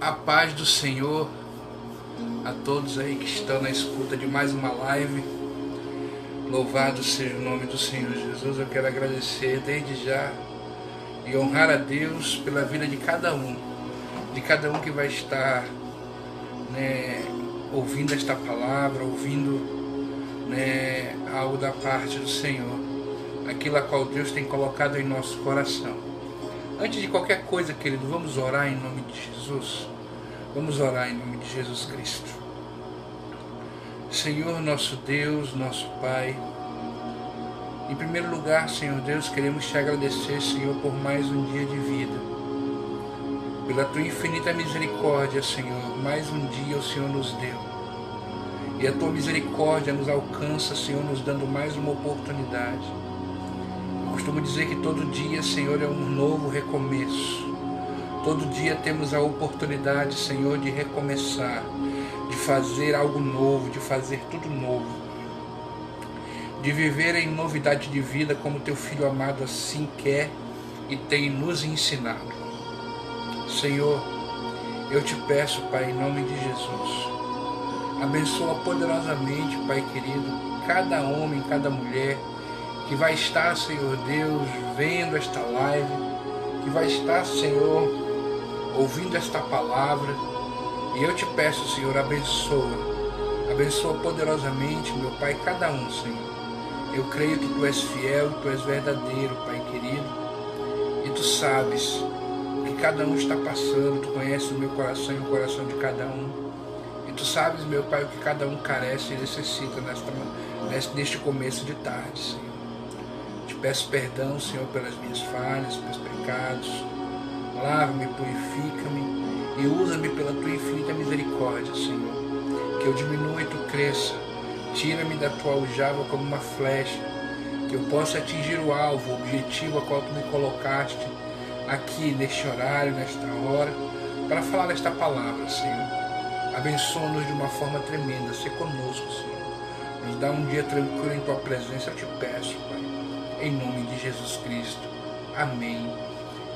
A paz do Senhor a todos aí que estão na escuta de mais uma live. Louvado seja o nome do Senhor Jesus. Eu quero agradecer desde já e honrar a Deus pela vida de cada um que vai estar, ouvindo esta palavra, ouvindo, algo da parte do Senhor, aquilo a qual Deus tem colocado em nosso coração. Antes de qualquer coisa, querido, vamos orar em nome de Jesus. Vamos orar em nome de Jesus Cristo. Senhor, nosso Deus, nosso Pai, em primeiro lugar, Senhor Deus, queremos te agradecer, Senhor, por mais um dia de vida. Pela tua infinita misericórdia, Senhor, mais um dia o Senhor nos deu. E a tua misericórdia nos alcança, Senhor, nos dando mais uma oportunidade. Eu costumo dizer que todo dia, Senhor, é um novo recomeço. Todo dia temos a oportunidade, Senhor, de recomeçar, de fazer algo novo, de fazer tudo novo, de viver em novidade de vida como teu Filho amado assim quer e tem nos ensinado. Senhor, eu te peço, Pai, em nome de Jesus, abençoa poderosamente, Pai querido, cada homem, cada mulher que vai estar, Senhor Deus, vendo esta live, que vai estar, Senhor, ouvindo esta palavra. E eu te peço, Senhor, abençoa poderosamente, meu Pai, cada um, Senhor. Eu creio que tu és fiel, tu és verdadeiro, Pai querido, e tu sabes o que cada um está passando, tu conheces o meu coração e o coração de cada um, e tu sabes, meu Pai, o que cada um carece e necessita neste começo de tarde, Senhor. Te peço perdão, Senhor, pelas minhas falhas, pelos pecados. Lava-me, purifica-me e usa-me pela tua infinita misericórdia, Senhor. Que eu diminua e tu cresça. Tira-me da tua aljava como uma flecha, que eu possa atingir o alvo, o objetivo a qual tu me colocaste aqui, neste horário, nesta hora, para falar esta palavra, Senhor. Abençoa-nos de uma forma tremenda, se conosco, Senhor. Nos dá um dia tranquilo em tua presença, eu te peço, Pai, em nome de Jesus Cristo. Amém.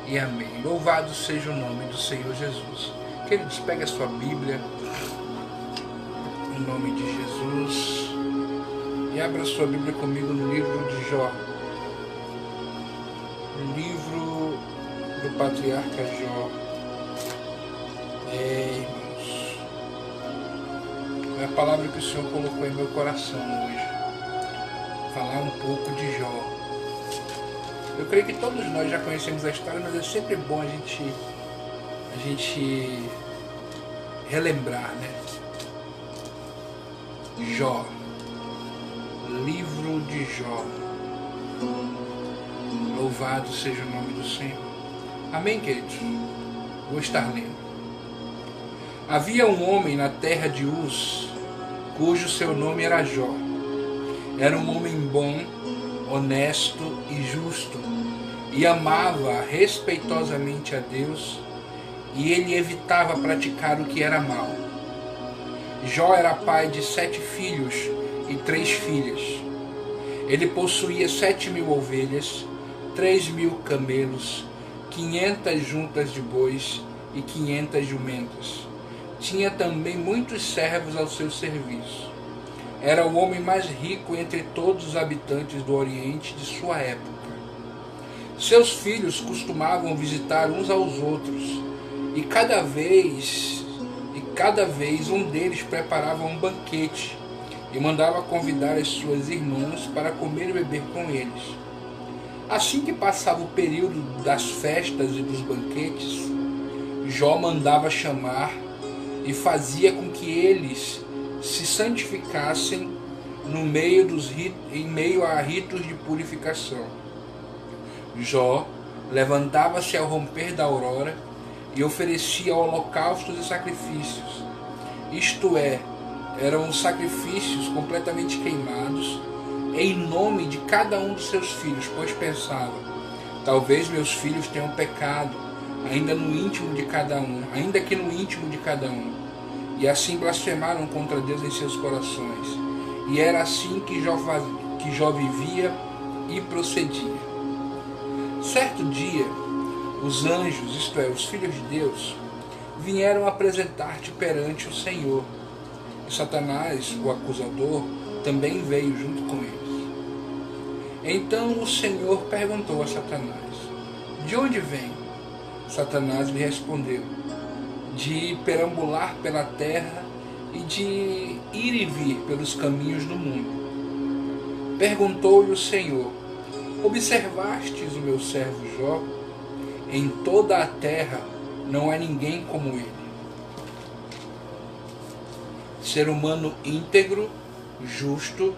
E amém. Louvado seja o nome do Senhor Jesus. Queridos, pegue a sua Bíblia, em nome de Jesus, e abra a sua Bíblia comigo no livro de Jó. Livro do patriarca Jó. Irmãos, é a palavra que o Senhor colocou em meu coração hoje. Falar um pouco de Jó. Eu creio que todos nós já conhecemos a história, mas é sempre bom a gente relembrar, né? Jó, livro de Jó. Louvado seja o nome do Senhor. Amém, queridos? Vou estar lendo. Havia um homem na terra de Uz, cujo seu nome era Jó. Era um homem bom, honesto e justo, e amava respeitosamente a Deus, e ele evitava praticar o que era mal. Jó era pai de 7 filhos e 3 filhas. Ele possuía 7.000 ovelhas, 3.000 camelos, 500 juntas de bois e 500 jumentas. Tinha também muitos servos ao seu serviço. Era o homem mais rico entre todos os habitantes do Oriente de sua época. Seus filhos costumavam visitar uns aos outros, e cada vez um deles preparava um banquete e mandava convidar as suas irmãs para comer e beber com eles. Assim que passava o período das festas e dos banquetes, Jó mandava chamar e fazia com que eles se santificassem em meio a ritos de purificação. Jó levantava-se ao romper da aurora e oferecia holocaustos e sacrifícios. Isto é, eram sacrifícios completamente queimados em nome de cada um dos seus filhos, pois pensava: talvez meus filhos tenham pecado, ainda que no íntimo de cada um. E assim blasfemaram contra Deus em seus corações. E era assim que Jó vivia e procedia. Certo dia, os anjos, isto é, os filhos de Deus, vieram apresentar-te perante o Senhor. E Satanás, o acusador, também veio junto com eles. Então o Senhor perguntou a Satanás: de onde vem? Satanás lhe respondeu: de perambular pela terra e de ir e vir pelos caminhos do mundo. Perguntou-lhe o Senhor: observastes o meu servo Jó? Em toda a terra não há ninguém como ele. Ser humano íntegro, justo,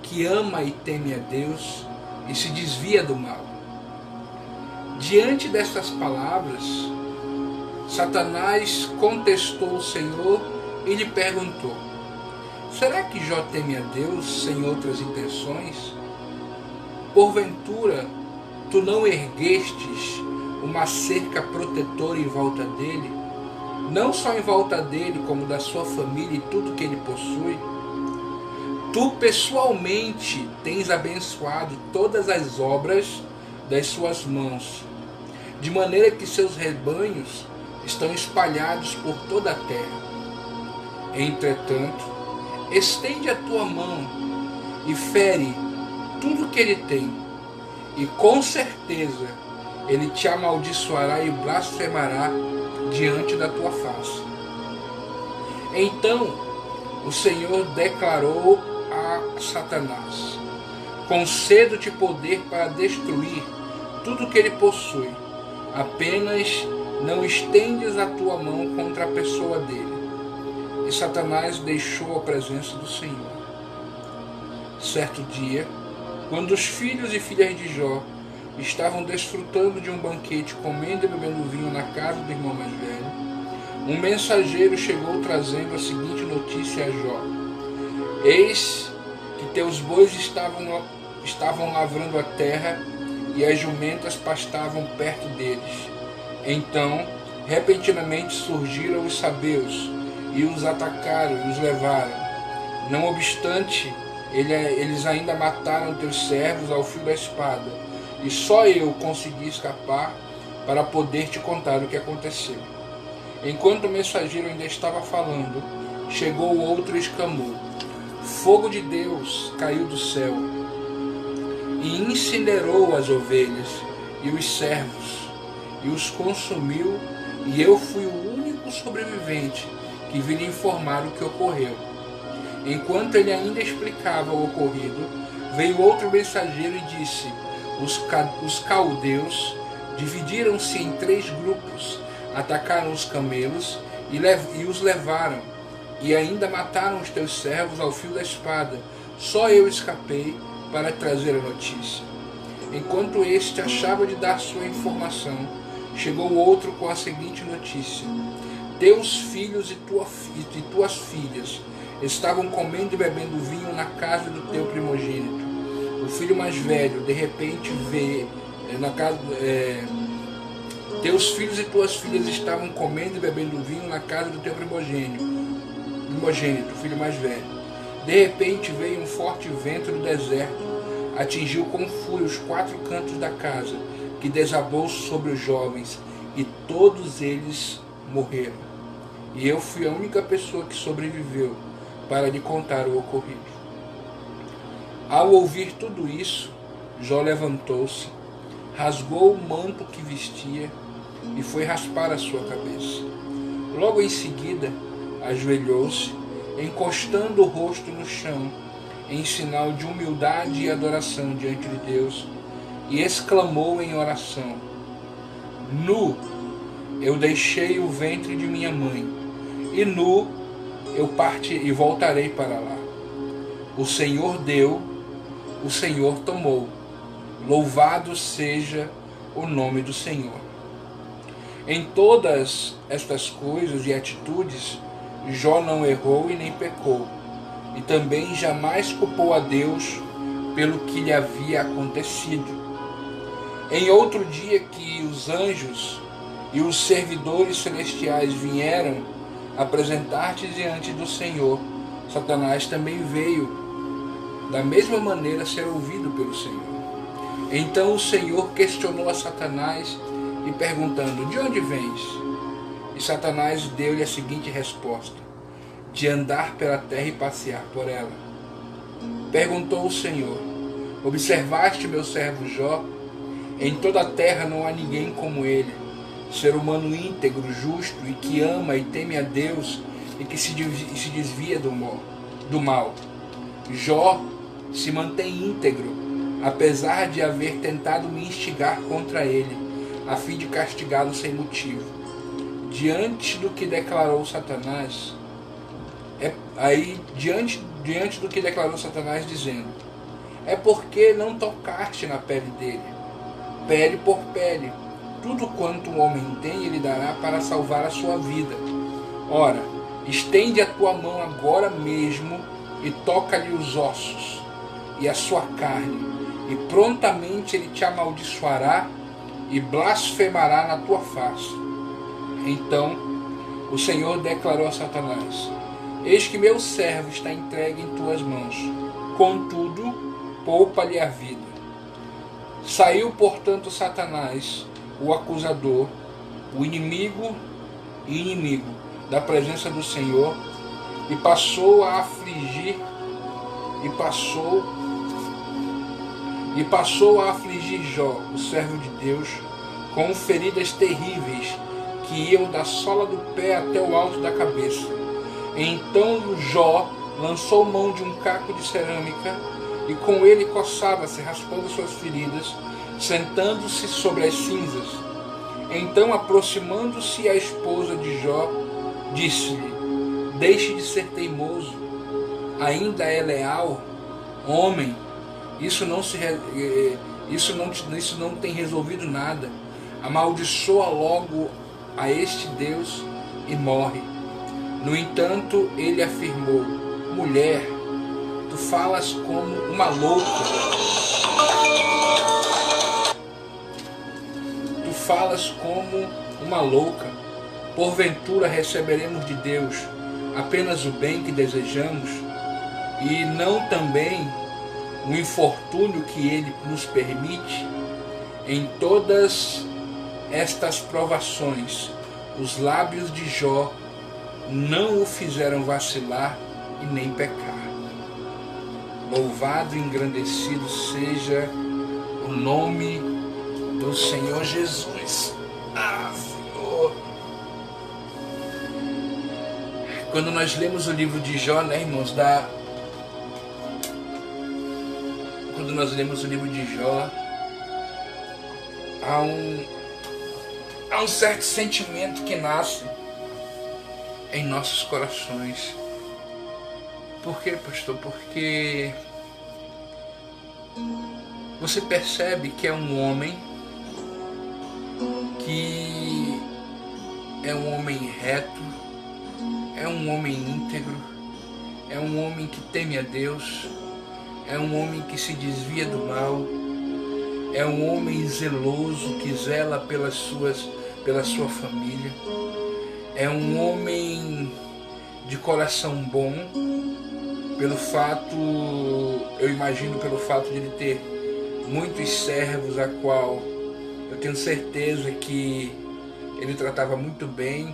que ama e teme a Deus e se desvia do mal. Diante destas palavras, Satanás contestou o Senhor e lhe perguntou: será que Jó teme a Deus sem outras intenções? Porventura, tu não erguestes uma cerca protetora em volta dele, não só em volta dele, como da sua família e tudo que ele possui? Tu pessoalmente tens abençoado todas as obras das suas mãos, de maneira que seus rebanhos estão espalhados por toda a terra. Entretanto, estende a tua mão e fere tudo que ele tem, e com certeza ele te amaldiçoará e blasfemará diante da tua face. Então o Senhor declarou a Satanás: concedo-te poder para destruir tudo que ele possui, apenas não estendes a tua mão contra a pessoa dele. E Satanás deixou a presença do Senhor. Certo dia, quando os filhos e filhas de Jó estavam desfrutando de um banquete, comendo e bebendo vinho na casa do irmão mais velho, um mensageiro chegou trazendo a seguinte notícia a Jó: eis que teus bois estavam lavrando a terra e as jumentas pastavam perto deles. Então, repentinamente surgiram os sabeus e os atacaram e os levaram. Não obstante, eles ainda mataram teus servos ao fio da espada, e só eu consegui escapar para poder te contar o que aconteceu. Enquanto o mensageiro ainda estava falando, chegou outro e exclamou: fogo de Deus caiu do céu e incinerou as ovelhas e os servos e os consumiu, e eu fui o único sobrevivente que vi lhe informar o que ocorreu. Enquanto ele ainda explicava o ocorrido, veio outro mensageiro e disse: os caldeus dividiram-se em 3 grupos, atacaram os camelos e os levaram, e ainda mataram os teus servos ao fio da espada. Só eu escapei para trazer a notícia. Enquanto este achava de dar sua informação, chegou outro com a seguinte notícia: teus filhos e tuas filhas estavam comendo e bebendo vinho na casa do teu primogênito. O filho mais velho, de repente, teus filhos e tuas filhas estavam comendo e bebendo vinho na casa do teu primogênito, o filho mais velho. De repente veio um forte vento do deserto, atingiu com fúria os 4 cantos da casa, que desabou sobre os jovens, e todos eles morreram. E eu fui a única pessoa que sobreviveu para lhe contar o ocorrido. Ao ouvir tudo isso, Jó levantou-se, rasgou o manto que vestia e foi raspar a sua cabeça. Logo em seguida, ajoelhou-se, encostando o rosto no chão, em sinal de humildade e adoração diante de Deus, e exclamou em oração: nu eu deixei o ventre de minha mãe, e nu eu parti e voltarei para lá. O Senhor deu, o Senhor tomou. Louvado seja o nome do Senhor. Em todas estas coisas e atitudes, Jó não errou e nem pecou, e também jamais culpou a Deus pelo que lhe havia acontecido. Em outro dia que os anjos e os servidores celestiais vieram apresentar-te diante do Senhor, Satanás também veio da mesma maneira ser ouvido pelo Senhor. Então o Senhor questionou a Satanás e perguntando: de onde vens? E Satanás deu-lhe a seguinte resposta: de andar pela terra e passear por ela. Perguntou o Senhor: observaste meu servo Jó? Em toda a terra não há ninguém como ele, ser humano íntegro, justo e que ama e teme a Deus e que se desvia do mal. Jó se mantém íntegro, apesar de haver tentado me instigar contra ele, a fim de castigá-lo sem motivo. Diante do que declarou Satanás, diante do que declarou Satanás, dizendo: é porque não tocaste na pele dele, pele por pele, tudo quanto um homem tem ele dará para salvar a sua vida. Ora, estende a tua mão agora mesmo e toca-lhe os ossos e a sua carne, e prontamente ele te amaldiçoará e blasfemará na tua face. Então o Senhor declarou a Satanás: eis que meu servo está entregue em tuas mãos, contudo poupa-lhe a vida. Saiu, portanto, Satanás, o acusador, o inimigo da presença do Senhor, e passou a afligir Jó, o servo de Deus, com feridas terríveis que iam da sola do pé até o alto da cabeça. Então Jó lançou mão de um caco de cerâmica e com ele coçava-se, raspando suas feridas, sentando-se sobre as cinzas. Então, aproximando-se a esposa de Jó, disse-lhe: deixe de ser teimoso, ainda é leal? Homem, isso não tem resolvido nada. Amaldiçoa logo a este Deus e morre. No entanto, ele afirmou: mulher, tu falas como uma louca. Tu falas como uma louca. Porventura receberemos de Deus apenas o bem que desejamos, e não também o infortúnio que ele nos permite? Em todas estas provações, os lábios de Jó não o fizeram vacilar e nem pecar. Louvado e engrandecido seja o nome do Senhor Jesus. Senhor! Quando nós lemos o livro de Jó, né, irmãos, quando nós lemos o livro de Jó, há um certo sentimento que nasce em nossos corações. Por quê, pastor? Porque você percebe que é um homem que é um homem reto, é um homem íntegro, é um homem que teme a Deus, é um homem que se desvia do mal, é um homem zeloso que zela pela sua família, é um homem de coração bom, eu imagino pelo fato de ele ter muitos servos, a qual eu tenho certeza que ele tratava muito bem,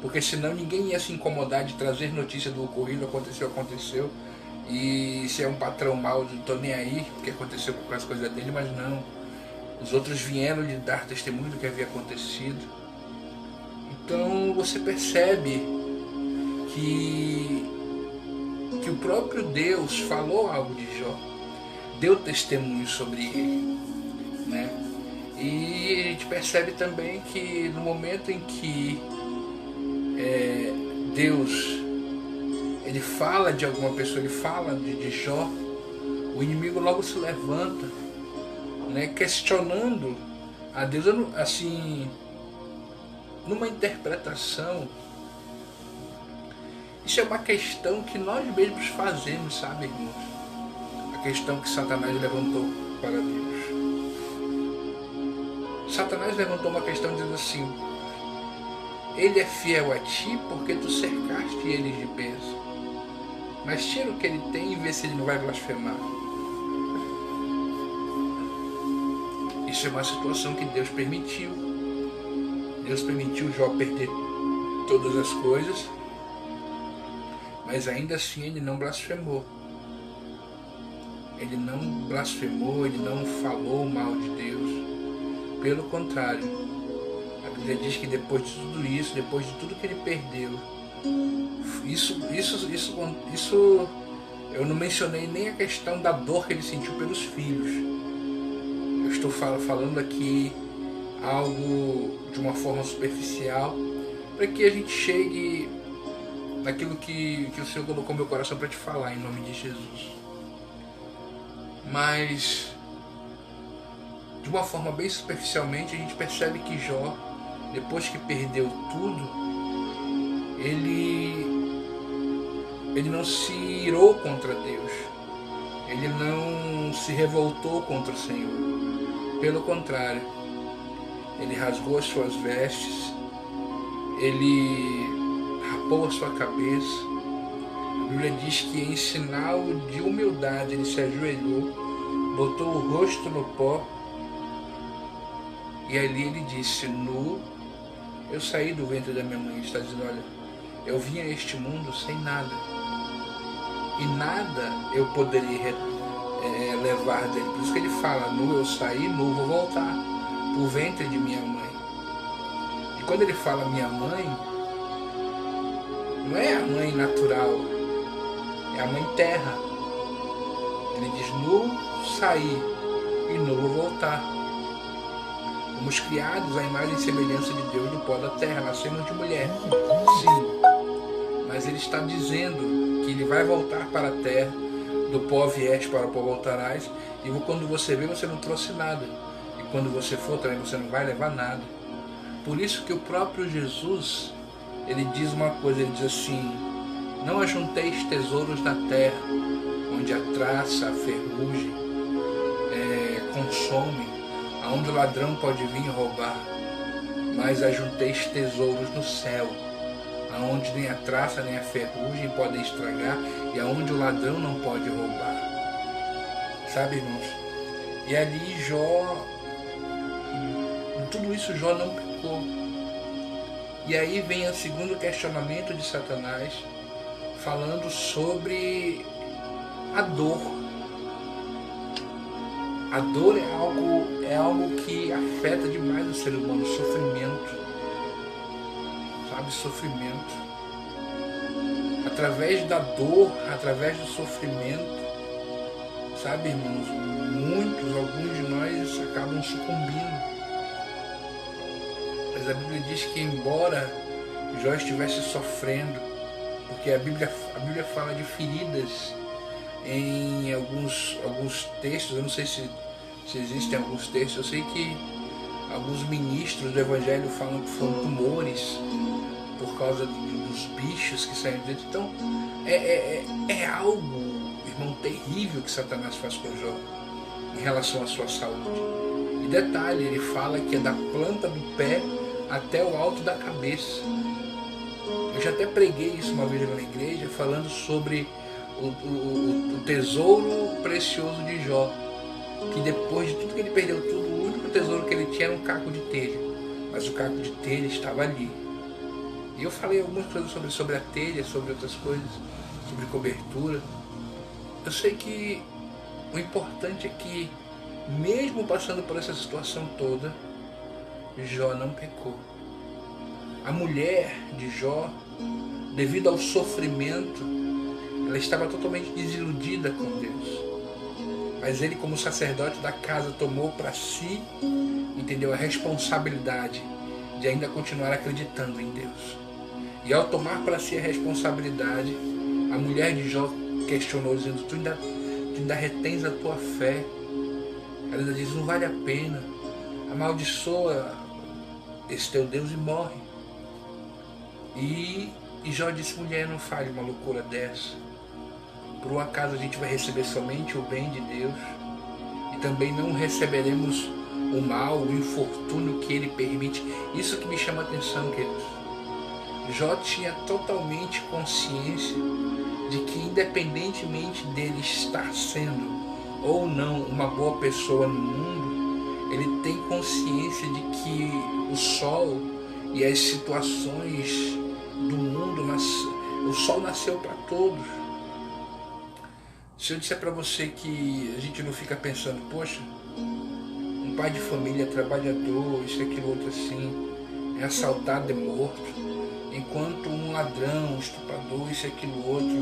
porque senão ninguém ia se incomodar de trazer notícia do ocorrido. Aconteceu, e se é um patrão mau, não estou nem aí o que aconteceu com as coisas dele, mas não, os outros vieram lhe dar testemunho do que havia acontecido. Então você percebe que o próprio Deus falou algo de Jó, deu testemunho sobre ele, né? E a gente percebe também que no momento em que Deus ele fala de alguma pessoa, ele fala de Jó, o inimigo logo se levanta, né, questionando a Deus, assim, numa interpretação. Isso é uma questão que nós mesmos fazemos, sabe, irmãos? A questão que Satanás levantou para Deus. Satanás levantou uma questão dizendo assim: ele é fiel a ti porque tu cercaste ele de bênção. Mas tira o que ele tem e vê se ele não vai blasfemar. Isso é uma situação que Deus permitiu. Deus permitiu Jó perder todas as coisas, mas ainda assim ele não blasfemou. Ele não blasfemou, ele não falou mal de Deus. Pelo contrário, a Bíblia diz que depois de tudo isso, depois de tudo que ele perdeu, isso eu não mencionei nem a questão da dor que ele sentiu pelos filhos. Eu estou falando aqui algo de uma forma superficial, para que a gente chegue naquilo que o Senhor colocou no meu coração para te falar, em nome de Jesus. Mas, de uma forma bem superficialmente, a gente percebe que Jó, depois que perdeu tudo, ele não se irou contra Deus, ele não se revoltou contra o Senhor. Pelo contrário, ele rasgou as suas vestes, ele rapou a sua cabeça. A Bíblia diz que em sinal de humildade ele se ajoelhou, botou o rosto no pó, e ali ele disse: nu eu saí do ventre da minha mãe. Ele está dizendo: olha, eu vim a este mundo sem nada, e nada eu poderia levar dele. Por isso que ele fala: nu eu saí, nu vou voltar para o ventre de minha mãe. E quando ele fala minha mãe, não é a mãe natural, é a mãe terra. Ele diz: nu saí e nu vou voltar. Fomos criados à imagem e semelhança de Deus no pó da terra, nascemos de mulher, sim, mas ele está dizendo que ele vai voltar para a terra. Do pó vieste, para o pó voltarás, e quando você vê, você não trouxe nada, e quando você for também você não vai levar nada. Por isso que o próprio Jesus, ele diz uma coisa, ele diz assim: não ajunteis tesouros na terra, onde a traça, a ferrugem consome, aonde o ladrão pode vir roubar, mas ajunteis tesouros no céu, aonde nem a traça nem a ferrugem podem estragar, e aonde o ladrão não pode roubar. Sabe, irmãos? E ali Jó, em tudo isso Jó não pecou. E aí vem o segundo questionamento de Satanás, falando sobre a dor. A dor é algo que afeta demais o ser humano, o sofrimento. Sabe, sofrimento. Através da dor, através do sofrimento, sabe, irmãos, alguns de nós acabam sucumbindo. Mas a Bíblia diz que embora Jó estivesse sofrendo, porque a Bíblia fala de feridas em alguns textos, eu não sei se existem alguns textos, eu sei que alguns ministros do Evangelho falam que foram tumores por causa dos bichos que saem dentro. Então, é algo, irmão, terrível que Satanás faz com Jó em relação à sua saúde. E detalhe, ele fala que é da planta do pé até o alto da cabeça. Eu já até preguei isso uma vez na igreja, falando sobre o tesouro precioso de Jó, que depois de tudo que ele perdeu tudo, o único tesouro que ele tinha era um caco de telha, mas o caco de telha estava ali. E eu falei algumas coisas sobre a telha, sobre outras coisas, sobre cobertura. Eu sei que o importante é que, mesmo passando por essa situação toda, Jó não pecou. A mulher de Jó, devido ao sofrimento, ela estava totalmente desiludida com Deus. Mas ele, como sacerdote da casa, tomou para si, entendeu, a responsabilidade de ainda continuar acreditando em Deus. E ao tomar para si a responsabilidade, a mulher de Jó questionou, dizendo: tu ainda retens a tua fé. Ela ainda diz: não vale a pena, amaldiçoa esse teu Deus e morre. E Jó disse: mulher, não fale uma loucura dessa. Por um acaso a gente vai receber somente o bem de Deus, e também não receberemos o mal, o infortúnio que Ele permite. Isso que me chama a atenção, queridos. Jó tinha totalmente consciência de que, independentemente dele estar sendo ou não uma boa pessoa no mundo, ele tem consciência de que o sol e as situações do mundo, o sol nasceu para todos. Se eu disser para você que a gente não fica pensando, poxa, um pai de família trabalhador, isso, aquilo, outro assim, é assaltado, é morto, enquanto um ladrão, um estuprador, isso, aquilo, outro,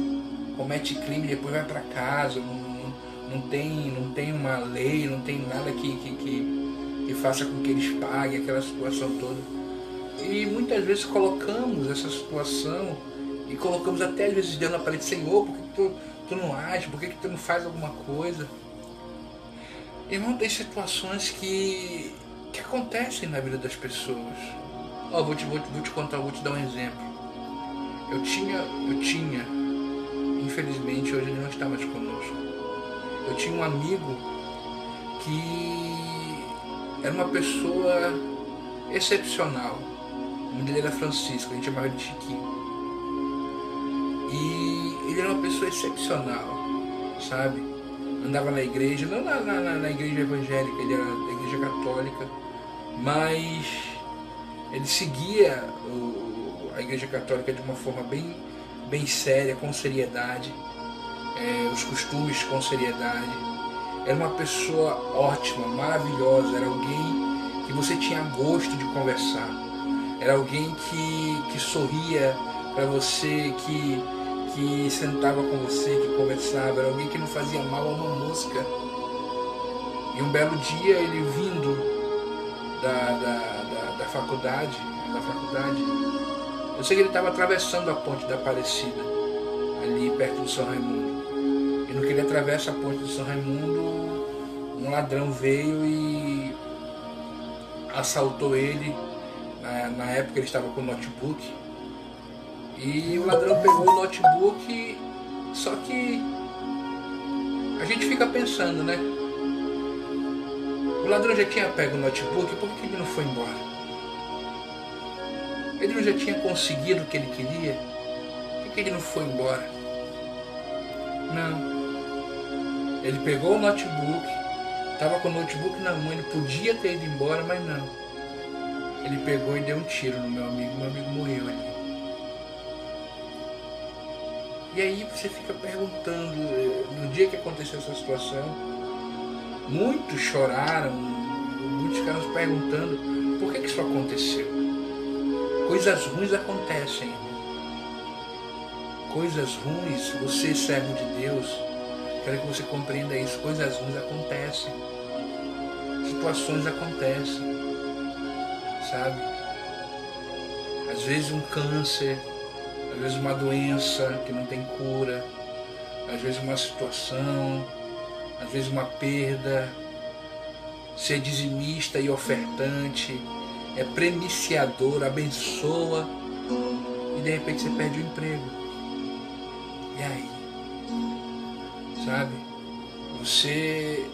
comete crime e depois vai para casa, não tem uma lei, não tem nada que faça com que eles paguem aquela situação toda. E muitas vezes colocamos essa situação e colocamos até às vezes dentro da parede, Senhor, por que tu não age, por que tu não faz alguma coisa? Irmão, tem situações que acontecem na vida das pessoas. Vou te contar, vou te dar um exemplo. Eu tinha, infelizmente hoje ele não está mais conosco. Eu tinha um amigo que era uma pessoa excepcional. O nome dele era Francisco, a gente chamava ele de Chiquinho. E ele era uma pessoa excepcional, sabe? Andava na igreja, não na igreja evangélica, ele era da igreja católica, mas ele seguia a igreja católica de uma forma bem séria, com seriedade, os costumes com seriedade. Era uma pessoa ótima, maravilhosa, era alguém que você tinha gosto de conversar, era alguém que sorria para você, que sentava com você, que conversava, era alguém que não fazia mal a uma mosca. E um belo dia ele vindo da faculdade, eu sei que ele estava atravessando a ponte da Aparecida, ali perto do São Raimundo. E no que ele atravessa a ponte do São Raimundo, um ladrão veio e assaltou ele. Na época ele estava com o notebook. E o ladrão pegou o notebook, só que a gente fica pensando, né? O ladrão já tinha pego o notebook, por que ele não foi embora? Ele não já tinha conseguido o que ele queria? Por que ele não foi embora? Não. Ele pegou o notebook, estava com o notebook na mão, ele podia ter ido embora, mas não. Ele pegou e deu um tiro no meu amigo morreu ali. E aí você fica perguntando, no dia que aconteceu essa situação, muitos choraram, muitos ficaram se perguntando por que isso aconteceu. Coisas ruins acontecem. Coisas ruins, você servo de Deus, quero que você compreenda isso, coisas ruins acontecem. Situações acontecem, sabe? Às vezes um câncer, às vezes uma doença que não tem cura, às vezes uma situação, às vezes uma perda. Ser dizimista e ofertante é premiciador, abençoa, e de repente você perde o emprego. E aí? Sabe? Você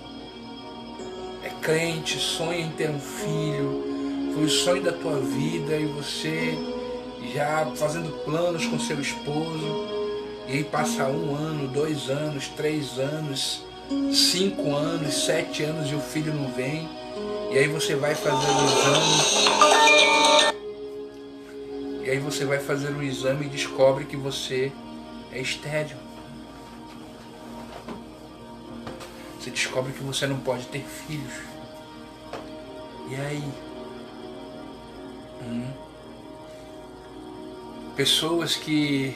é crente, sonha em ter um filho, foi o sonho da tua vida e você já fazendo planos com seu esposo, e aí passa 1 ano, 2 anos, 3 anos, 5 anos, 7 anos e o filho não vem, e aí você vai fazer o exame, e descobre que você é estéril. Você descobre que você não pode ter filhos. E aí? Pessoas que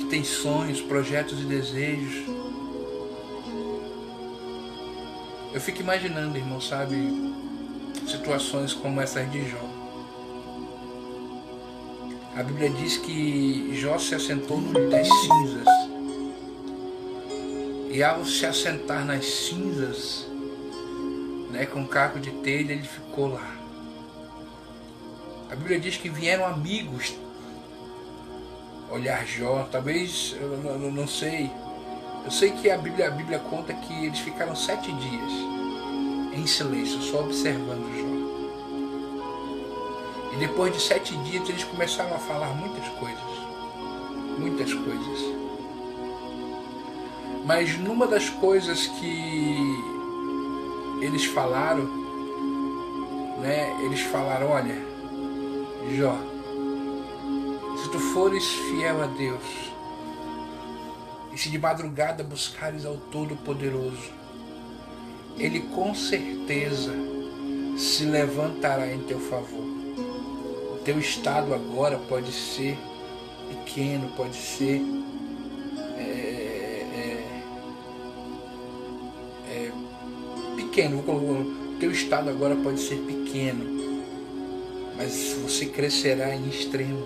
têm sonhos, projetos e desejos. Eu fico imaginando, irmão, sabe, situações como essas de Jó. A Bíblia diz que Jó se assentou nas cinzas. E ao se assentar nas cinzas, né, com um caco de telha, ele ficou lá. A Bíblia diz que vieram amigos olhar Jó, talvez, eu não sei. Eu sei que a Bíblia conta que eles ficaram 7 dias em silêncio, só observando Jó. E depois de 7 dias eles começaram a falar muitas coisas. Muitas coisas. Mas numa das coisas que eles falaram, né, eles falaram: olha, Jó, se tu fores fiel a Deus, e se de madrugada buscares ao Todo-Poderoso, Ele com certeza se levantará em teu favor. O teu estado agora pode ser pequeno, pode ser pequeno, o teu estado agora pode ser pequeno, mas você crescerá em extremo.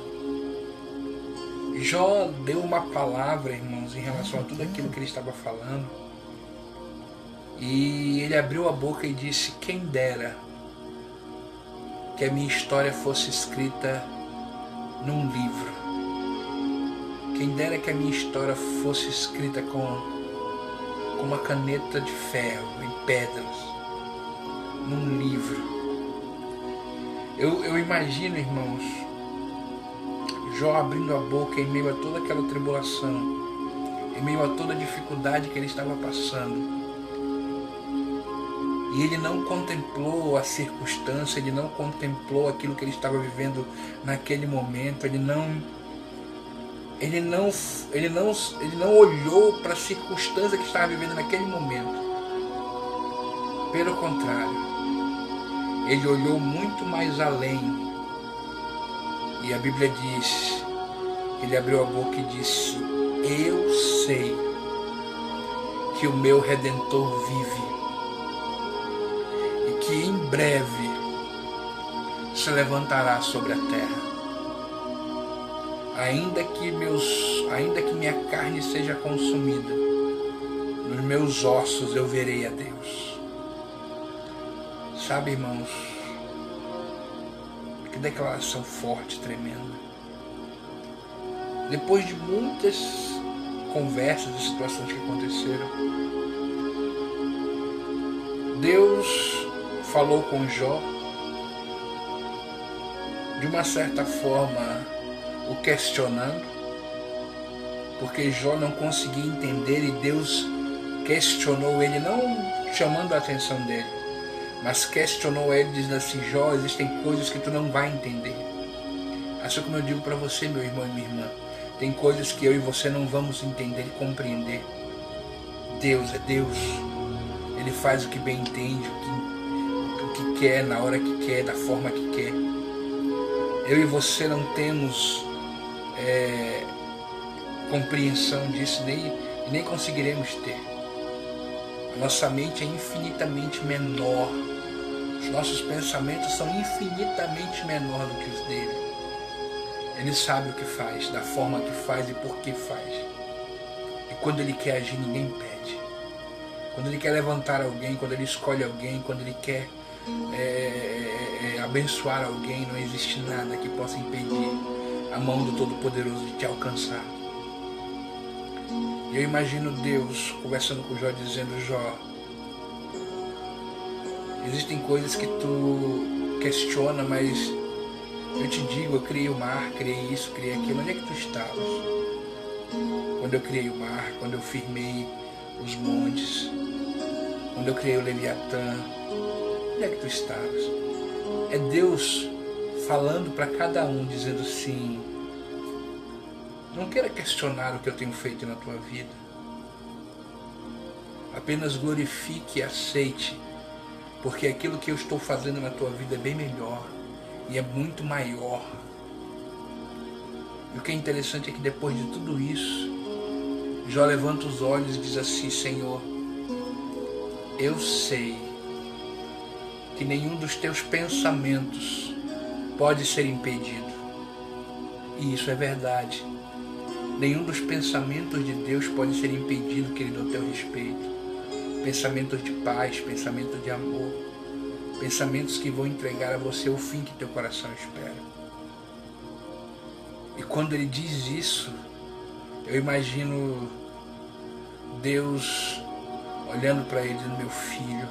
Jó deu uma palavra, irmãos, em relação a tudo aquilo que ele estava falando, e ele abriu a boca e disse: quem dera que a minha história fosse escrita num livro, quem dera que a minha história fosse escrita com uma caneta de ferro, em pedras, num livro. Eu imagino, irmãos, Jó abrindo a boca em meio a toda aquela tribulação, em meio a toda a dificuldade que ele estava passando. E ele não contemplou a circunstância, ele não contemplou aquilo que ele estava vivendo naquele momento, ele não olhou para a circunstância que estava vivendo naquele momento. Pelo contrário, ele olhou muito mais além. E a Bíblia diz, ele abriu a boca e disse: eu sei que o meu Redentor vive e que em breve se levantará sobre a terra. Ainda que minha carne seja consumida, nos meus ossos eu verei a Deus. Sabe, irmãos, que declaração forte, tremenda. Depois de muitas conversas e situações que aconteceram, Deus falou com Jó, de uma certa forma o questionando, porque Jó não conseguia entender e Deus questionou ele, não chamando a atenção dele, mas questionou ele dizendo assim: Jó, existem coisas que tu não vai entender. Assim como eu digo para você, meu irmão e minha irmã, tem coisas que eu e você não vamos entender e compreender. Deus é Deus, Ele faz o que bem entende, o que quer, na hora que quer, da forma que quer. Eu e você não temos compreensão disso, nem conseguiremos ter. A nossa mente é infinitamente menor, os nossos pensamentos são infinitamente menor do que os dele. Ele sabe o que faz, da forma que faz e por que faz. E quando ele quer agir, ninguém pede. Quando ele quer levantar alguém, quando ele escolhe alguém, quando ele quer abençoar alguém, não existe nada que possa impedir a mão do Todo-Poderoso de te alcançar. E eu imagino Deus conversando com Jó, dizendo: Jó, existem coisas que tu questiona, mas eu te digo, eu criei o mar, criei isso, criei aquilo. Onde é que tu estavas? Quando eu criei o mar, quando eu firmei os montes, quando eu criei o Leviatã, onde é que tu estavas? É Deus falando para cada um, dizendo assim: não queira questionar o que eu tenho feito na tua vida. Apenas glorifique e aceite, porque aquilo que eu estou fazendo na tua vida é bem melhor e é muito maior. E o que é interessante é que depois de tudo isso, Jó levanta os olhos e diz assim: Senhor, eu sei que nenhum dos teus pensamentos pode ser impedido. E isso é verdade. Nenhum dos pensamentos de Deus pode ser impedido, querido, ao teu respeito. Pensamentos de paz, pensamentos de amor, pensamentos que vão entregar a você o fim que teu coração espera. E quando ele diz isso, eu imagino Deus olhando para ele e dizendo: meu filho,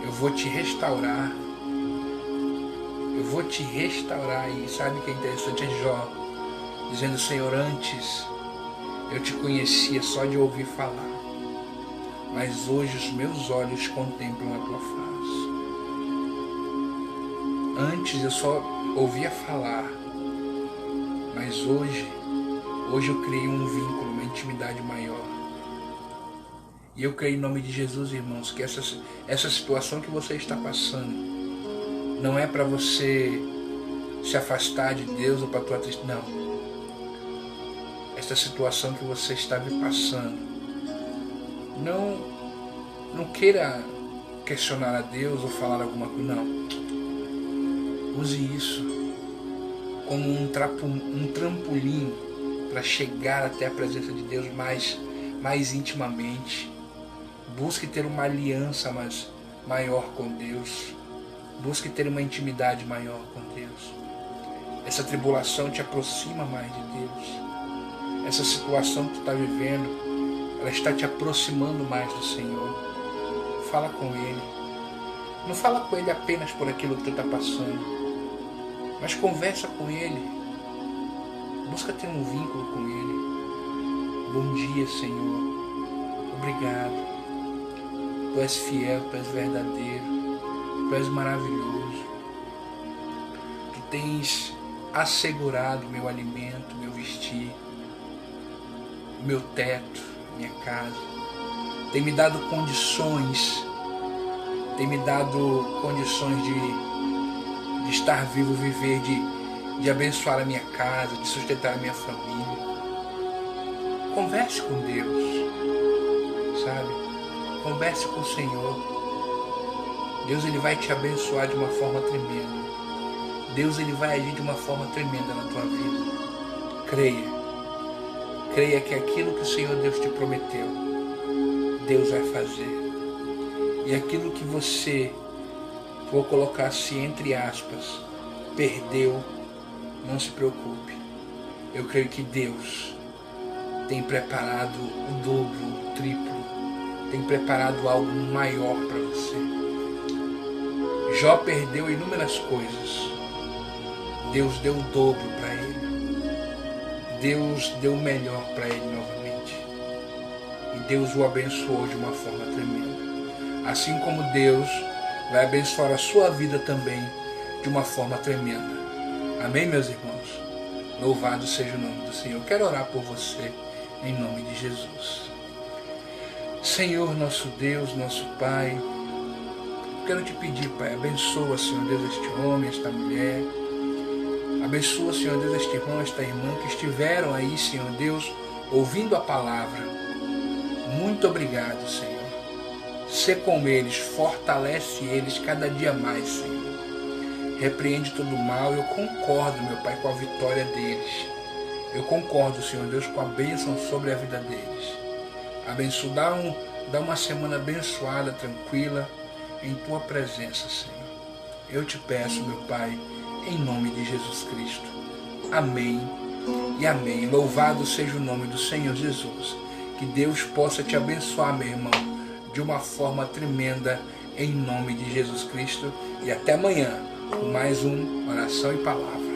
eu vou te restaurar. Eu vou te restaurar. E sabe o que é interessante? É Jó dizendo: Senhor, antes eu te conhecia só de ouvir falar, mas hoje os meus olhos contemplam a tua face. Antes eu só ouvia falar, mas hoje eu criei um vínculo, uma intimidade maior. E eu creio em nome de Jesus, irmãos, que essa situação que você está passando não é para você se afastar de Deus ou para a tua tristeza, não. Essa situação que você está passando, não queira questionar a Deus ou falar alguma coisa, não. Use isso como um trampolim para chegar até a presença de Deus mais intimamente. Busque ter uma aliança maior com Deus. Busque ter uma intimidade maior com Deus. Essa tribulação te aproxima mais de Deus. Essa situação que tu está vivendo, ela está te aproximando mais do Senhor. Fala com Ele. Não fala com Ele apenas por aquilo que tu está passando, mas conversa com Ele. Busca ter um vínculo com Ele. Bom dia, Senhor. Obrigado. Tu és fiel, Tu és verdadeiro. Tu és maravilhoso. Tu tens assegurado meu alimento, meu vestir, meu teto, minha casa. Tem me dado condições. Tem me dado condições de estar vivo, viver, de abençoar a minha casa, de sustentar a minha família. Converse com Deus, sabe? Converse com o Senhor. Deus, Ele vai te abençoar de uma forma tremenda. Deus, Ele vai agir de uma forma tremenda na tua vida. Creia. Creia que aquilo que o Senhor Deus te prometeu, Deus vai fazer. E aquilo que você, vou colocar assim entre aspas, perdeu, não se preocupe. Eu creio que Deus tem preparado o dobro, o triplo, tem preparado algo maior para você. Jó perdeu inúmeras coisas. Deus deu o dobro para ele. Deus deu o melhor para ele novamente. E Deus o abençoou de uma forma tremenda. Assim como Deus vai abençoar a sua vida também de uma forma tremenda. Amém, meus irmãos? Louvado seja o nome do Senhor. Quero orar por você em nome de Jesus. Senhor, nosso Deus, nosso Pai, quero te pedir, Pai, abençoa, Senhor Deus, este homem, esta mulher. Abençoa, Senhor Deus, este irmão, esta irmã que estiveram aí, Senhor Deus, ouvindo a palavra. Muito obrigado, Senhor. Sê com eles, fortalece eles cada dia mais, Senhor. Repreende todo o mal. Eu concordo, meu Pai, com a vitória deles. Eu concordo, Senhor Deus, com a bênção sobre a vida deles. Abençoa, dá uma semana abençoada, tranquila, em Tua presença, Senhor. Eu te peço, meu Pai, em nome de Jesus Cristo. Amém e amém. Louvado seja o nome do Senhor Jesus. Que Deus possa te abençoar, meu irmão, de uma forma tremenda, em nome de Jesus Cristo. E até amanhã, com mais um Oração e Palavra.